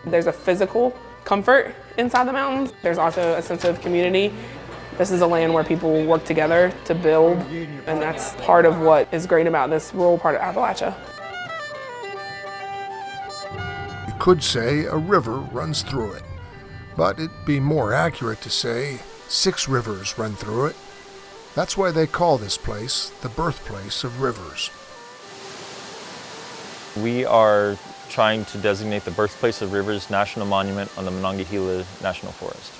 There's a physical comfort inside the mountains. There's also a sense of community. This is a land where people work together to build, and that's part of what is great about this rural part of Appalachia. You could say a river runs through it, but it'd be more accurate to say 6 rivers run through it. That's why they call this place the birthplace of rivers. We are trying to designate the Birthplace of Rivers National Monument on the Monongahela National Forest.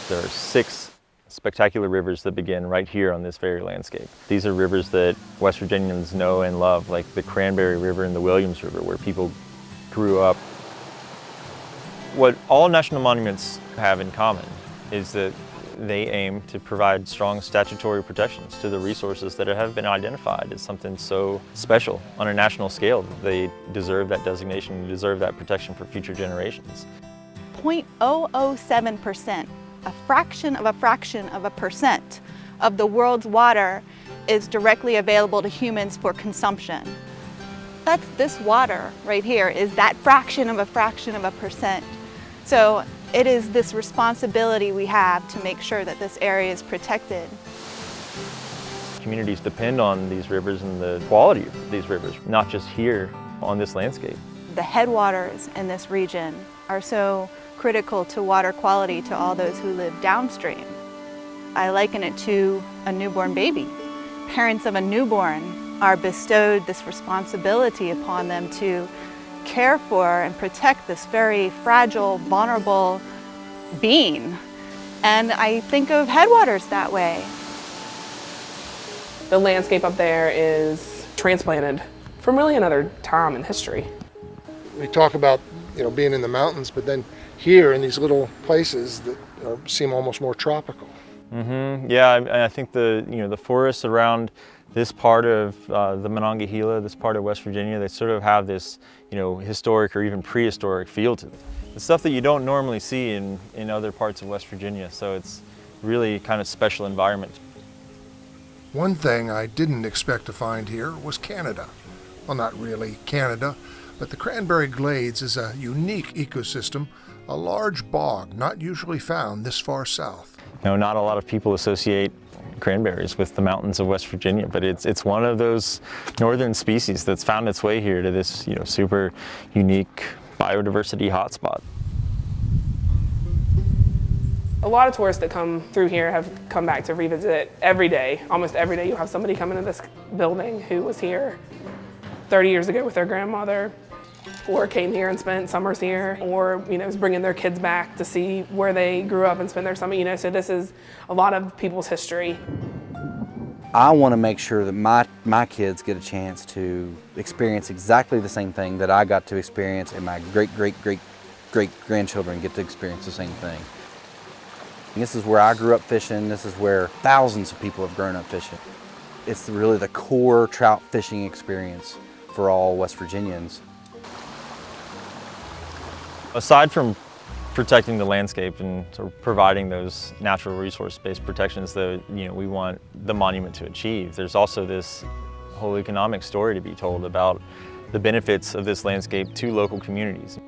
There are 6 spectacular rivers that begin right here on this very landscape. These are rivers that West Virginians know and love, like the Cranberry River and the Williams River, where people grew up. What all national monuments have in common is that they aim to provide strong statutory protections to the resources that have been identified as something so special on a national scale. They deserve that designation, deserve that protection for future generations. 0.007%, a fraction of a percent of the world's water is directly available to humans for consumption. That's this water right here is that fraction of a percent. So it is this responsibility we have to make sure that this area is protected. Communities depend on these rivers and the quality of these rivers, not just here on this landscape. The headwaters in this region are so critical to water quality to all those who live downstream. I liken it to a newborn baby. Parents of a newborn are bestowed this responsibility upon them to care for and protect this very fragile, vulnerable being. And I think of headwaters that way. The landscape up there is transplanted from really another time in history. We talk about, being in the mountains, but then here in these little places that seem almost more tropical. Yeah, I think the forests around this part of the Monongahela, this part of West Virginia, they sort of have this, historic or even prehistoric feel to them. The stuff that you don't normally see in other parts of West Virginia, so it's really kind of special environment. One thing I didn't expect to find here was Canada. Well, not really Canada, but the Cranberry Glades is a unique ecosystem, a large bog not usually found this far south. Not a lot of people associate cranberries with the mountains of West Virginia, but it's one of those northern species that's found its way here to this super unique biodiversity hotspot. A lot of tourists that come through here have come back to revisit it every day. Almost every day you'll have somebody come into this building who was here 30 years ago with their grandmother, or came here and spent summers here, or is bringing their kids back to see where they grew up and spend their summer. So this is a lot of people's history. I want to make sure that my kids get a chance to experience exactly the same thing that I got to experience, and my great-great-great-great-grandchildren get to experience the same thing. And this is where I grew up fishing. This is where thousands of people have grown up fishing. It's really the core trout fishing experience for all West Virginians. Aside from protecting the landscape and sort of providing those natural resource-based protections that we want the monument to achieve, there's also this whole economic story to be told about the benefits of this landscape to local communities.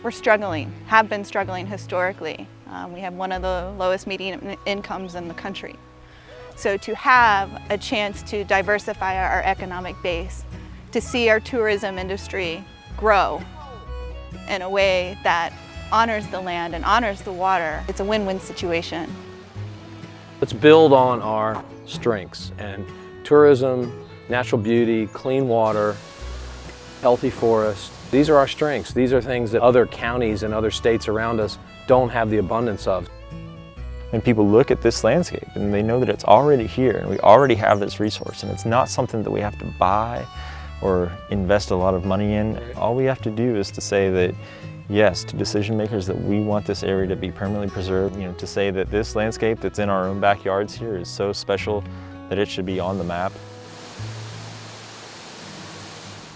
We're struggling, have been struggling historically. We have one of the lowest median incomes in the country. So to have a chance to diversify our economic base, to see our tourism industry grow in a way that honors the land and honors the water, it's a win-win situation. Let's build on our strengths, and tourism, natural beauty, clean water, healthy forests. These are our strengths. These are things that other counties and other states around us don't have the abundance of. And people look at this landscape and they know that it's already here and we already have this resource, and it's not something that we have to buy or invest a lot of money in. All we have to do is to say that yes to decision makers that we want this area to be permanently preserved, to say that this landscape that's in our own backyards here is so special that it should be on the map.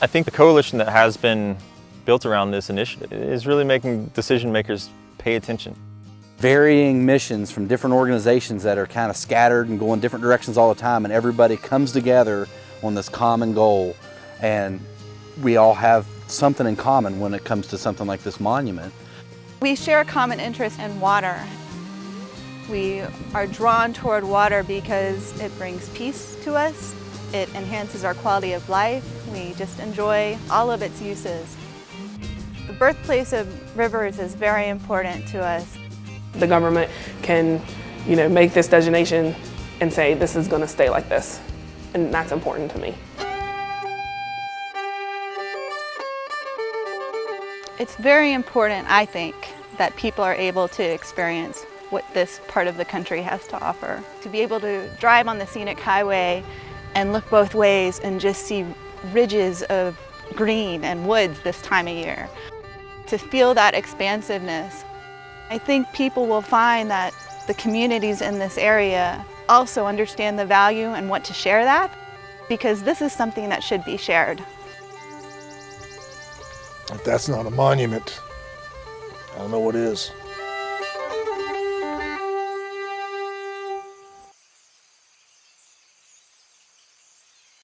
I think the coalition that has been built around this initiative is really making decision makers pay attention. Varying missions from different organizations that are kind of scattered and going different directions all the time, and everybody comes together on this common goal, and we all have something in common when it comes to something like this monument. We share a common interest in water. We are drawn toward water because it brings peace to us. It enhances our quality of life. We just enjoy all of its uses. The birthplace of rivers is very important to us. The government can, make this designation and say this is going to stay like this, and that's important to me. It's very important, I think, that people are able to experience what this part of the country has to offer. To be able to drive on the scenic highway and look both ways and just see ridges of green and woods this time of year. To feel that expansiveness. I think people will find that the communities in this area also understand the value and want to share that, because this is something that should be shared. If that's not a monument, I don't know what is.